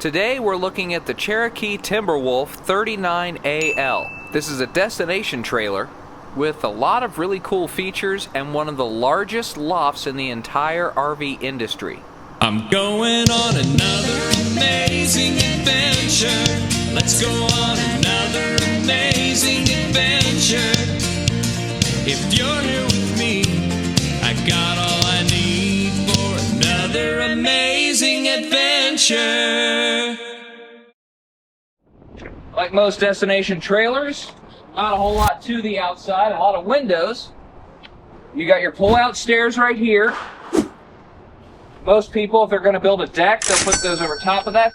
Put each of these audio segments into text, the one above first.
Today we're looking at the Cherokee Timberwolf 39AL. This is a destination trailer with a lot of really cool features and one of the largest lofts in the entire RV industry. I'm going on another amazing adventure. Let's go on another amazing adventure. If you're here with me, I got all I need for another amazing adventure. Like most destination trailers, not a whole lot to the outside, a lot of windows. You got your pull-out stairs right here. Most people, if they're going to build a deck, they'll put those over top of that.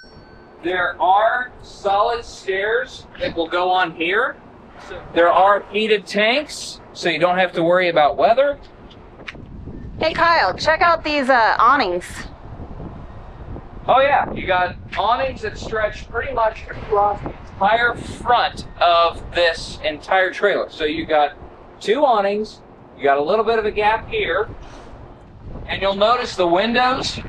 There are solid stairs that will go on here. There are heated tanks, so you don't have to worry about weather. Hey Kyle, check out these awnings. Oh yeah, you got awnings that stretch pretty much across the entire front of this entire trailer. So you got two awnings, you got a little bit of a gap here, and you'll notice the windows,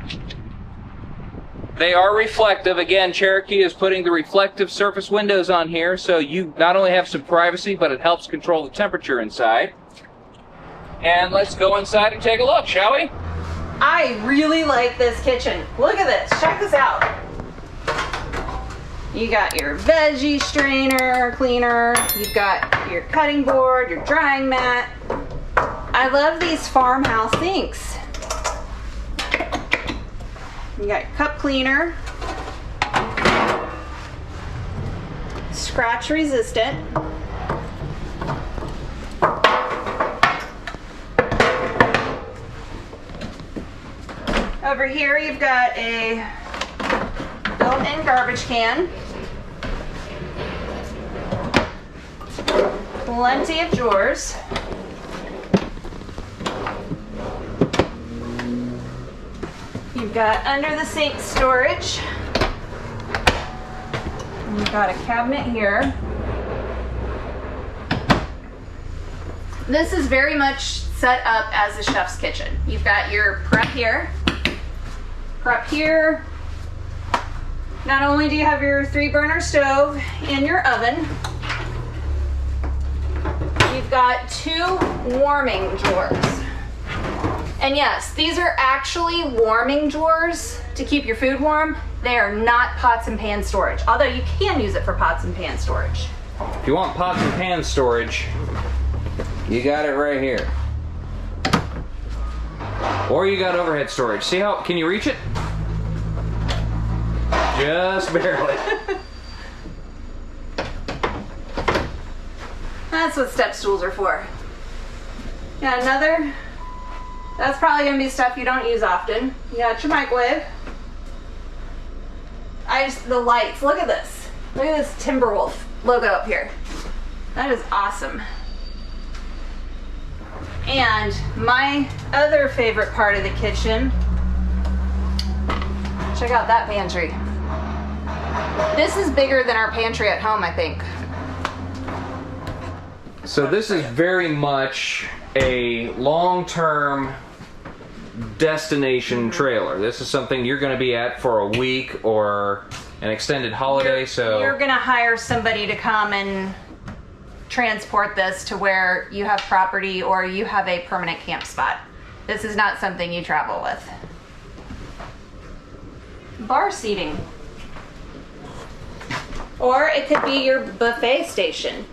they are reflective. Again, Cherokee is putting the reflective surface windows on here, so you not only have some privacy, but it helps control the temperature inside. And let's go inside and take a look, shall we? I really like this kitchen. Look at this, check this out. You got your veggie strainer, cleaner, you've got your cutting board, your drying mat. I love these farmhouse sinks. You got your cup cleaner, scratch resistant. Over here you've got a built-in garbage can, plenty of drawers. You've got under the sink storage. And you've got a cabinet here. This is very much set up as a chef's kitchen. You've got your prep here. Not only do you have your 3-burner stove and your oven, you've got 2 warming drawers. And yes, these are actually warming drawers to keep your food warm. They are not pots and pan storage, although you can use it for pots and pan storage. If you want pots and pan storage, you got it right here. Or you got overhead storage. See how, can you reach it? Just barely. That's what step stools are for. Got another. That's probably gonna be stuff you don't use often. You got your microwave. The lights, look at this. Look at this Timberwolf logo up here. That is awesome. And my other favorite part of the kitchen, check out that pantry. This is bigger than our pantry at home, I think. So this is very much a long-term destination trailer. This is something you're going to be at for a week or an extended holiday. You're going to hire somebody to come and transport this to where you have property or you have a permanent camp spot. This is not something you travel with. Bar seating. Or it could be your buffet station.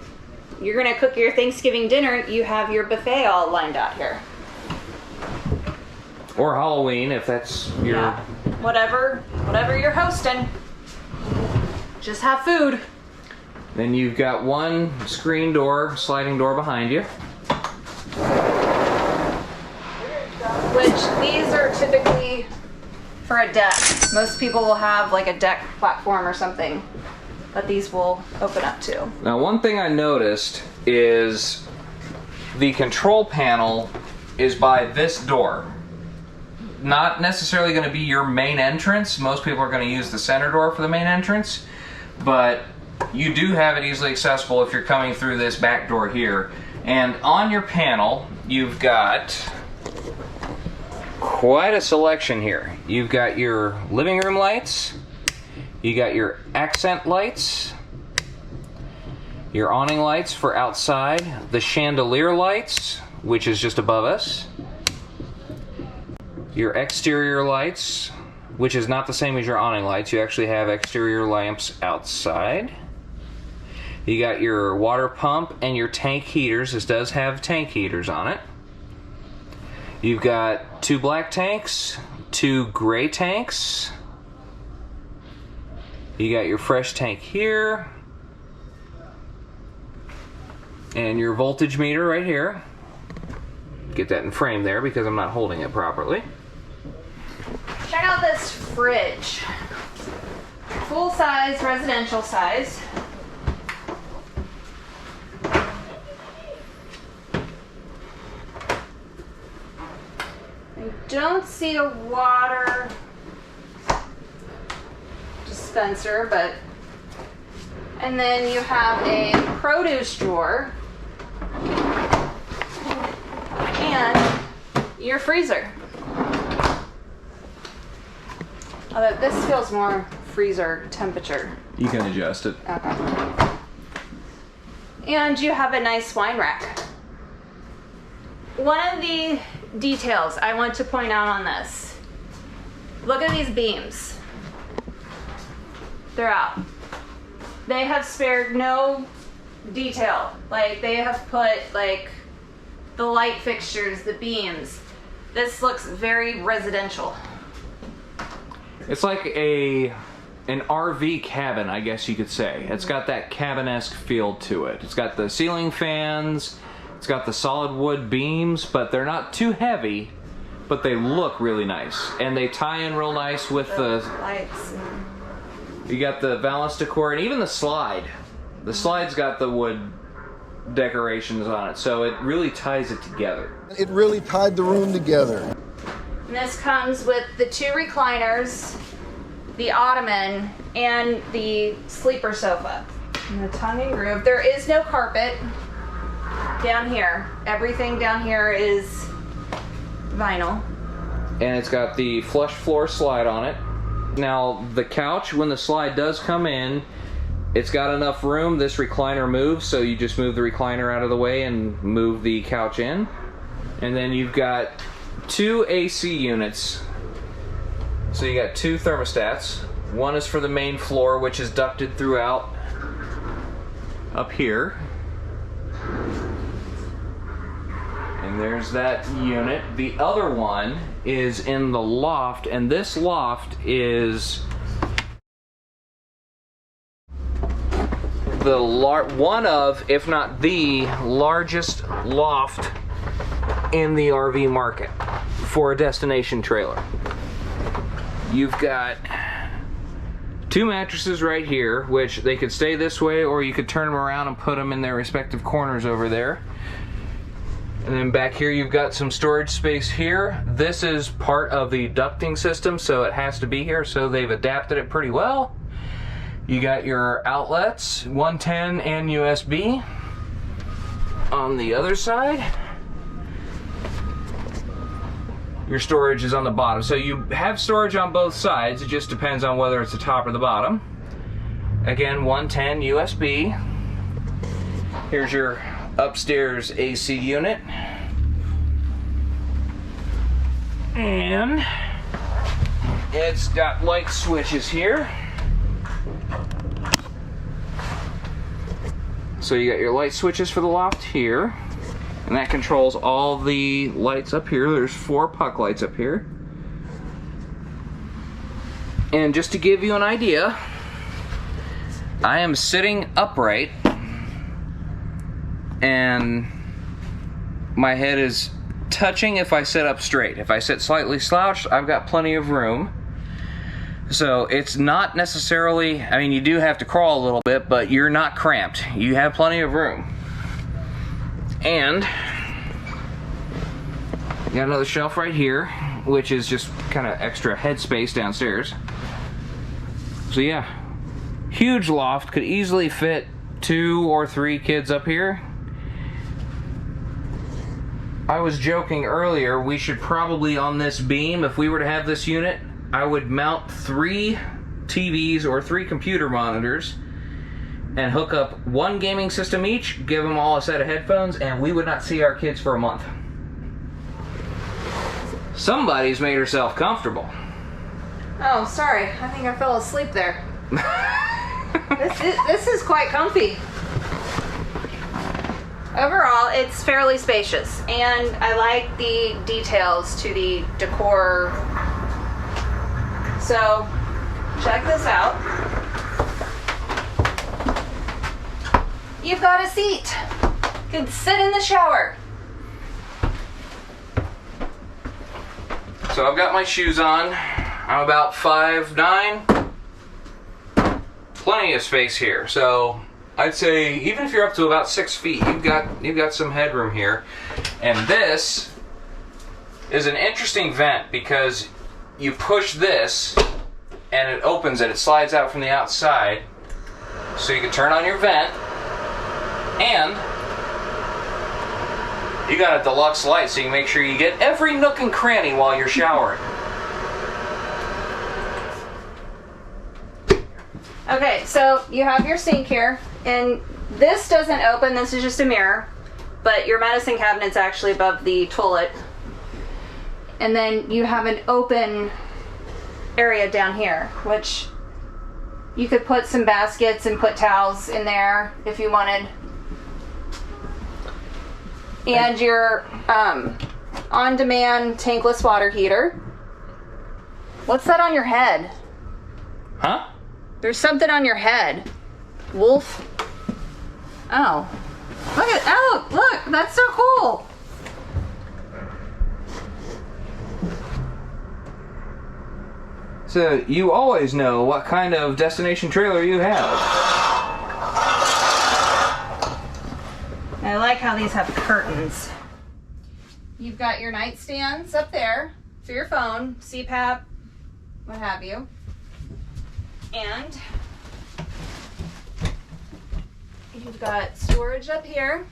You're gonna cook your Thanksgiving dinner, you have your buffet all lined out here. Or Halloween, if that's your... Yeah. Whatever you're hosting. Just have food. Then you've got one screen door, sliding door behind you. Which these are typically for a deck. Most people will have like a deck platform or something, but these will open up too. Now one thing I noticed is the control panel is by this door. Not necessarily going to be your main entrance. Most people are going to use the center door for the main entrance, but you do have it easily accessible if you're coming through this back door here. And on your panel, you've got quite a selection here. You've got your living room lights, You got your accent lights, your awning lights for outside, the chandelier lights, which is just above us, your exterior lights, which is not the same as your awning lights. You actually have exterior lamps outside. You got your water pump and your tank heaters. This does have tank heaters on it. You've got 2 black tanks, 2 gray tanks. You got your fresh tank here. And your voltage meter right here. Get that in frame there because I'm not holding it properly. Check out this fridge. Full size, residential size. I don't see a water dispenser, but, and then you have a produce drawer and your freezer. Although this feels more freezer temperature. You can adjust it. Okay. And you have a nice wine rack. One of the details I want to point out on this. Look at these beams. They're out. They have spared no detail. Like, they have put like the light fixtures, the beams. This looks very residential. It's like an RV cabin, I guess you could say. It's got that cabin-esque feel to it. It's got the ceiling fans, it's got the solid wood beams, but they're not too heavy, but they look really nice. And they tie in real nice with the lights. You got the valance decor and even the slide. The slide's got the wood decorations on it, so it really ties it together. It really tied the room together. And this comes with the 2 recliners, the ottoman, and the sleeper sofa. And the tongue and groove. There is no carpet down here. Everything down here is vinyl. And it's got the flush floor slide on it. Now, the couch, when the slide does come in, it's got enough room. This recliner moves, so you just move the recliner out of the way and move the couch in. And then you've got 2 AC units. So you got 2 thermostats. One is for the main floor, which is ducted throughout up here. And there's that unit. The other one is in the loft, and this loft is one of, if not the largest loft in the RV market for a destination trailer. You've got 2 mattresses right here, which they could stay this way, or you could turn them around and put them in their respective corners over there. And then back here you've got some storage space here. This is part of the ducting system, so it has to be here, so they've adapted it pretty well. You got your outlets, 110 and USB. On the other side, your storage is on the bottom. So you have storage on both sides, it just depends on whether it's the top or the bottom. Again, 110 USB. Here's your upstairs AC unit. And it's got light switches here. So you got your light switches for the loft here, and that controls all the lights up here. There's 4 puck lights up here. And just to give you an idea, I am sitting upright and my head is touching if I sit up straight. If I sit slightly slouched, I've got plenty of room. So it's not necessarily, I mean, you do have to crawl a little bit, but you're not cramped. You have plenty of room. And you got another shelf right here, which is just kind of extra headspace downstairs. So yeah, huge loft, could easily fit 2 or 3 kids up here. I was joking earlier, we should probably on this beam, if we were to have this unit, I would mount 3 TVs or 3 computer monitors and hook up 1 gaming system each, give them all a set of headphones, and we would not see our kids for a month. Somebody's made herself comfortable. Oh, sorry. I think I fell asleep there. This is quite comfy. Overall, it's fairly spacious, and I like the details to the decor. So, check this out. You've got a seat. You can sit in the shower. So I've got my shoes on. I'm about 5'9". Plenty of space here. So I'd say even if you're up to about 6 feet, you've got some headroom here. And this is an interesting vent because you push this and it opens it. It slides out from the outside. So you can turn on your vent, and you got a deluxe light so you can make sure you get every nook and cranny while you're showering. Okay, so you have your sink here, and this doesn't open, this is just a mirror, but your medicine cabinet's actually above the toilet. And then you have an open area down here, which you could put some baskets and put towels in there if you wanted. And your on-demand tankless water heater. What's that on your head? Huh? There's something on your head. Wolf. Oh. Look, that's so cool. So you always know what kind of destination trailer you have. I like how these have curtains. You've got your nightstands up there for your phone, CPAP, what have you. And you've got storage up here.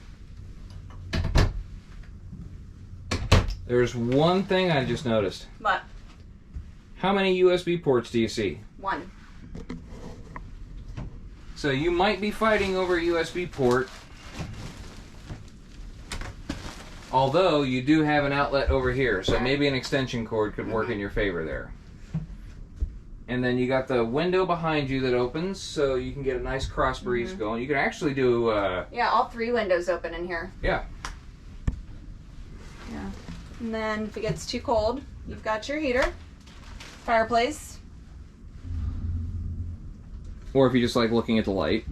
There's one thing I just noticed. What? How many USB ports do you see? 1. So you might be fighting over a USB port, although you do have an outlet over here, so maybe an extension cord could work in your favor there. And then you got the window behind you that opens, so you can get a nice cross breeze going. You can actually do... yeah, all 3 windows open in here. Yeah. Yeah. And then if it gets too cold, you've got your heater, fireplace. Or if you just like looking at the light.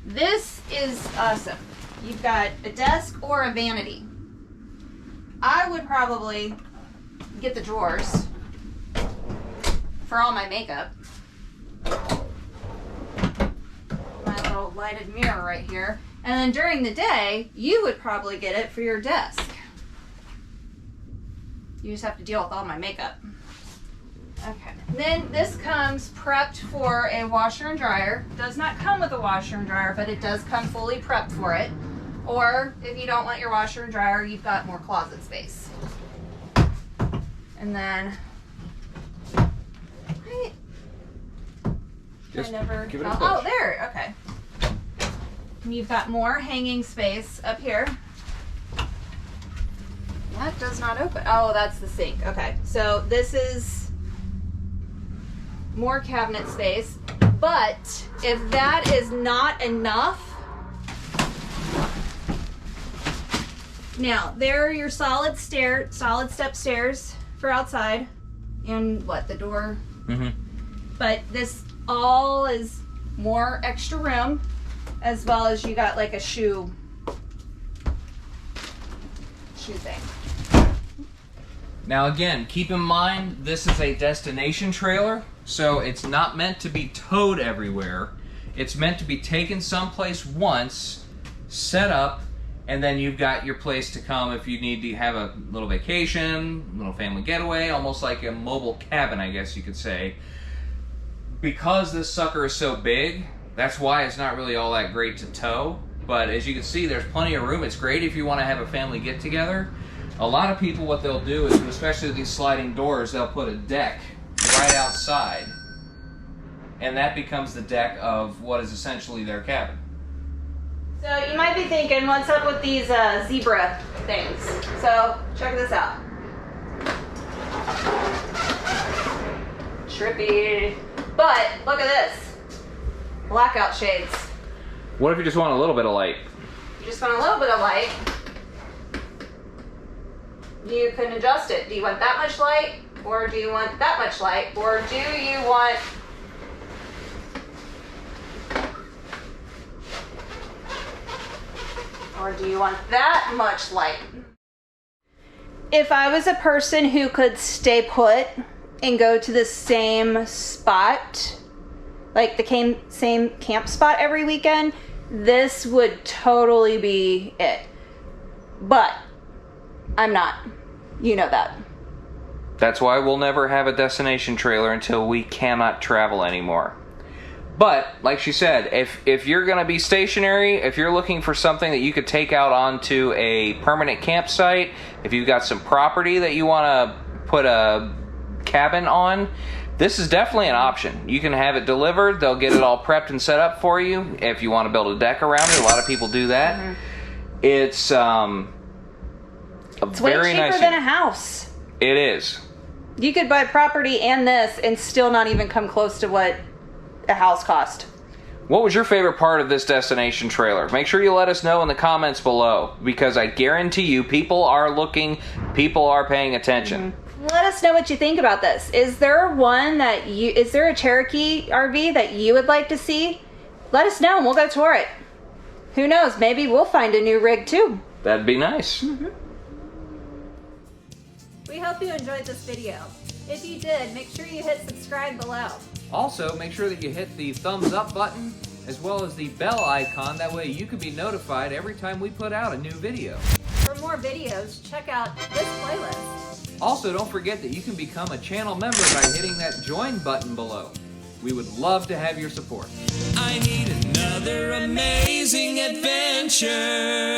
This is awesome. You've got a desk or a vanity. I would probably get the drawers for all my makeup. My little lighted mirror right here. And then during the day, you would probably get it for your desk. You just have to deal with all my makeup. Okay. Then this comes prepped for a washer and dryer. Does not come with a washer and dryer, but it does come fully prepped for it. Or if you don't want your washer and dryer, you've got more closet space. And then Just I never give it a push. oh, there, okay. And you've got more hanging space up here. That does not open. Oh, that's the sink. Okay, so this is more cabinet space. But if that is not enough, now there are your solid step stairs for outside, and what, the door. But this all is more extra room, as well as you got like a shoe thing. Now again, keep in mind this is a destination trailer, so it's not meant to be towed everywhere. It's meant to be taken someplace once, set up, and then you've got your place to come if you need to have a little vacation, a little family getaway, almost like a mobile cabin, I guess you could say. Because this sucker is so big, that's why it's not really all that great to tow. But as you can see, there's plenty of room. It's great if you want to have a family get-together. A lot of people, what they'll do is, especially with these sliding doors, they'll put a deck right outside. and that becomes the deck of what is essentially their cabin. So you might be thinking, what's up with these zebra things? So check this out. Trippy. But look at this. Blackout shades. What if you just want a little bit of light? You just want a little bit of light. You can adjust it. Do you want that much light? Or do you want that much light? Or do you want... Or do you want that much light? If I was a person who could stay put and go to the same spot, like the same camp spot every weekend, this would totally be it. But I'm not. You know that. That's why we'll never have a destination trailer until we cannot travel anymore. But, like she said, if you're going to be stationary, if you're looking for something that you could take out onto a permanent campsite, if you've got some property that you want to put a cabin on, this is definitely an option. You can have it delivered. They'll get it all prepped and set up for you. If you want to build a deck around it, a lot of people do that. Mm-hmm. It's way cheaper than a house. It is. You could buy property and this and still not even come close to what a house cost. What was your favorite part of this destination trailer? Make sure you let us know in the comments below, because I guarantee you people are looking, people are paying attention. Mm-hmm. Let us know what you think about this. Is there a Cherokee RV that you would like to see? Let us know and we'll go tour it. Who knows, maybe we'll find a new rig too. That'd be nice. Mm-hmm. We hope you enjoyed this video. If you did, make sure you hit subscribe below. Also, make sure that you hit the thumbs up button as well as the bell icon. That way you can be notified every time we put out a new video. For more videos, check out this playlist. Also, don't forget that you can become a channel member by hitting that join button below. We would love to have your support. I need another amazing adventure.